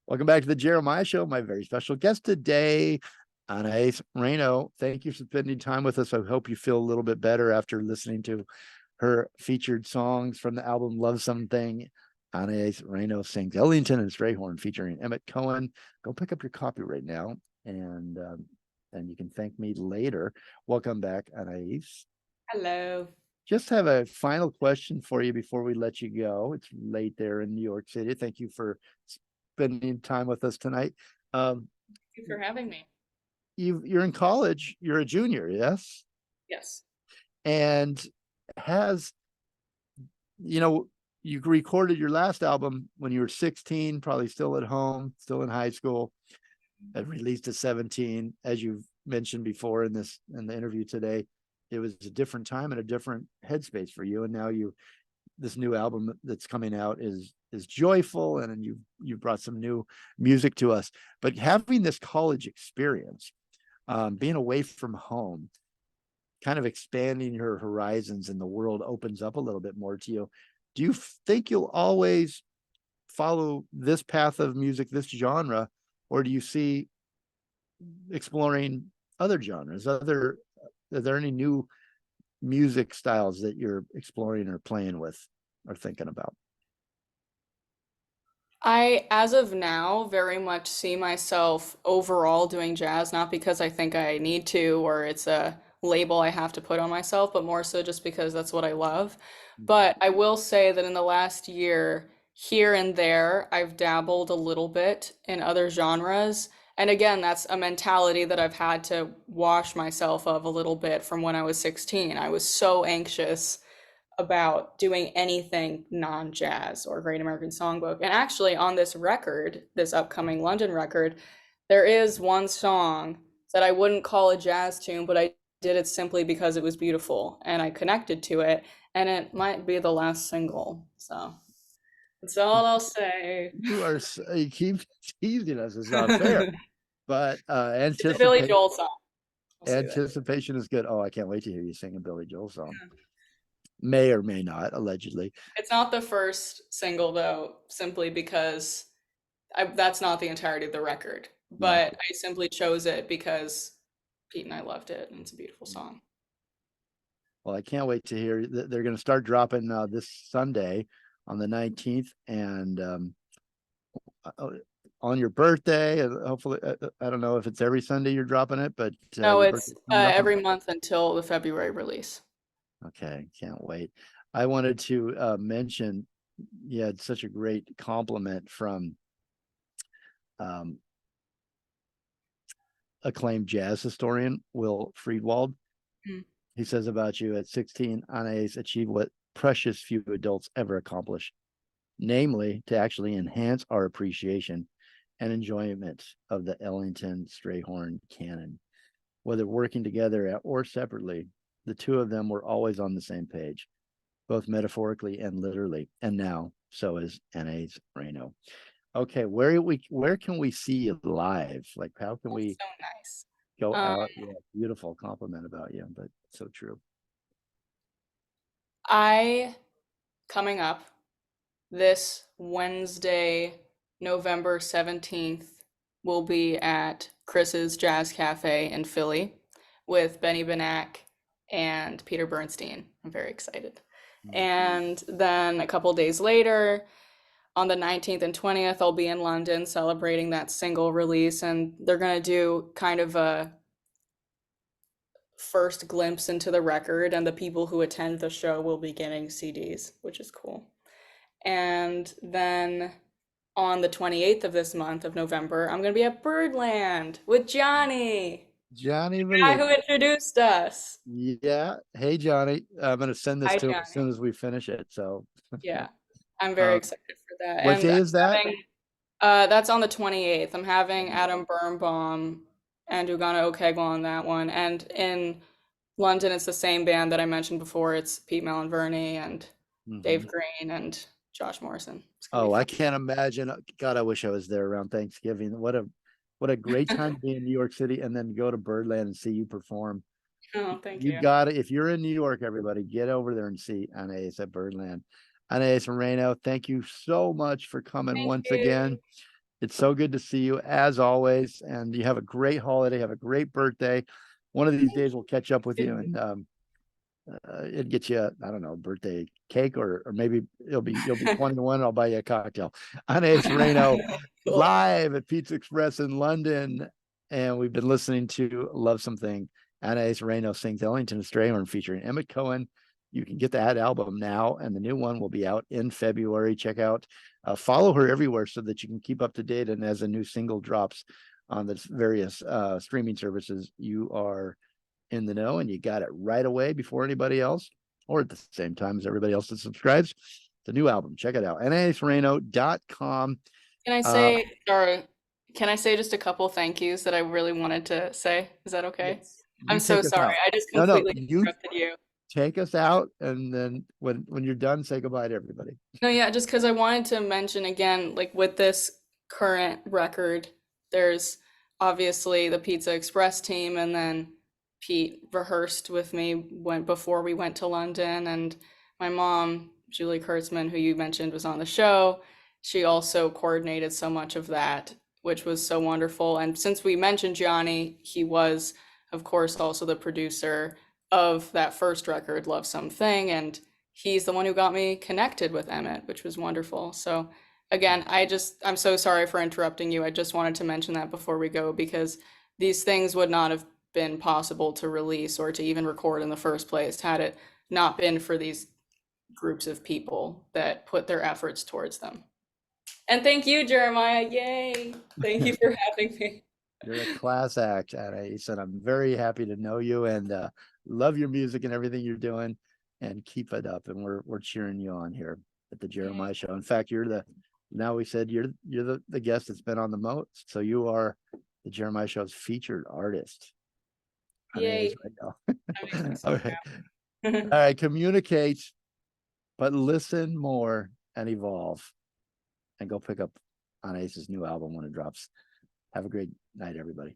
Welcome back to the Jeremiah Show. My very special guest today, Anaïs Reno. Thank you for spending time with us. I hope you feel a little bit better after listening to her featured songs from the album Lovesome Thing. Anaïs Reno sings Ellington and Strayhorn featuring Emmet Cohen. Go pick up your copy right now, and you can thank me later. Welcome back, Anaïs. Hello. Just have a final question for you before we let you go. It's late there in New York City. Thank you for spending time with us tonight. Thank you for having me. You're in college. You're a junior, yes? Yes. And you recorded your last album when you were 16, probably still at home, still in high school. It released at 17, as you've mentioned before in the interview today. It was a different time and a different headspace for you, and now this new album that's coming out is joyful, and you brought some new music to us. But having this college experience, being away from home, kind of expanding your horizons, and the world opens up a little bit more to you. Do you think you'll always follow this path of music, this genre, or do you see exploring other genres? Are there any new music styles that you're exploring or playing with or thinking about? I, as of now, very much see myself overall doing jazz, not because I think I need to or it's a label I have to put on myself, but more so just because that's what I love. But I will say that in the last year, here and there, I've dabbled a little bit in other genres. And again, that's a mentality that I've had to wash myself of a little bit from when I was 16. I was so anxious about doing anything non-jazz or Great American Songbook. And actually on this record, this upcoming London record, there is one song that I wouldn't call a jazz tune, but I did it simply because it was beautiful and I connected to it, and it might be the last single. So that's all I'll say. You keep teasing us. It's not fair. But It's a Billy Joel song. anticipation is good. Oh, I can't wait to hear you sing a Billy Joel song. May or may not, allegedly. It's not the first single though, simply because that's not the entirety of the record. But I simply chose it because Pete and I loved it, and it's a beautiful song. Well, I can't wait to hear. They're going to start dropping this Sunday on the 19th, and on your birthday, and hopefully, I don't know if it's every Sunday you're dropping it, but no, it's every month until the February release. Okay, can't wait. I wanted to mention you had such a great compliment from acclaimed jazz historian Will Friedwald. He says about you, at 16, Anaïs achieved what precious few adults ever accomplish, namely to actually enhance our appreciation and enjoyment of the Ellington Strayhorn canon. Whether working together or separately, the two of them were always on the same page, both metaphorically and literally. And now, so is Anaïs Reno. Okay, where can we see you live? Like, how can we so nice. Go out? Yeah, beautiful compliment about you, but so true. Coming up this Wednesday, November 17th, will be at Chris's Jazz Café in Philly with Benny Benack and Peter Bernstein. I'm very excited. And then a couple days later, on the 19th and 20th, I'll be in London celebrating that single release, and they're going to do kind of a first glimpse into the record, and the people who attend the show will be getting CDs, which is cool. And then on the 28th of this month of November, I'm going to be at Birdland with Johnny. Johnny, the guy who introduced us. Yeah. Hey, Johnny. I'm going to send this Hi, to him Johnny. as soon as we finish it. So yeah, I'm very excited for that. What day is that? That's on the 28th. I'm having Adam Birnbaum and Ugana Okegwa on that one. And in London, it's the same band that I mentioned before. It's Pete Malinverni and Dave Green and Josh Morrison. Oh, I can't imagine. God, I wish I was there around Thanksgiving. What a great time to be in New York City and then go to Birdland and see you perform. Oh, thank you. You got it. If you're in New York, everybody, get over there and see Anaïs at Birdland. Anaïs Reno, thank you so much for coming once again. It's so good to see you as always. And you have a great holiday. Have a great birthday. One of these days we'll catch up with you and it'd get you, I don't know, birthday cake, or maybe you'll be 21. I'll buy you a cocktail. Anaïs Reno Cool. live at PizzaExpress in London. And we've been listening to Lovesome Thing. Anaïs Reno sings Ellington and Strayhorn featuring Emmet Cohen. You can get that album now, and the new one will be out in February. Check out, follow her everywhere so that you can keep up to date. And as a new single drops on the various streaming services, you are in the know and you got it right away before anybody else, or at the same time as everybody else that subscribes. The new album, check it out. anaisreno.com. Can I say, or can I say just a couple thank yous that I really wanted to say? Is that okay? Yes, I'm you so take us sorry. out. I just No, completely you interrupted you. take us out, and then when you're done, say goodbye to everybody. No, yeah, just because I wanted to mention again, like with this current record, there's obviously the Pizza Express team, and then Pete rehearsed with me before we went to London, and my mom, Julie Kurtzman, who you mentioned was on the show, she also coordinated so much of that, which was so wonderful. And since we mentioned Gianni, he was, of course, also the producer of that first record, Lovesome Thing, and he's the one who got me connected with Emmet, which was wonderful. So again, I'm so sorry for interrupting you. I just wanted to mention that before we go, because these things would not have been possible to release or to even record in the first place had it not been for these groups of people that put their efforts towards them. And thank you, Jeremiah. Yay. Thank you for having me. You're a class act, Anaïs, and I'm very happy to know you, and love your music and everything you're doing, and keep it up. And we're cheering you on here at the Jeremiah Show. In fact, now we said you're the guest that's been on the most, so you are the Jeremiah Show's featured artist. Yay. Right now. That makes me so All right. happy. All right, communicate, but listen more and evolve, and go pick up Anaïs's new album when it drops. Have a great night, everybody.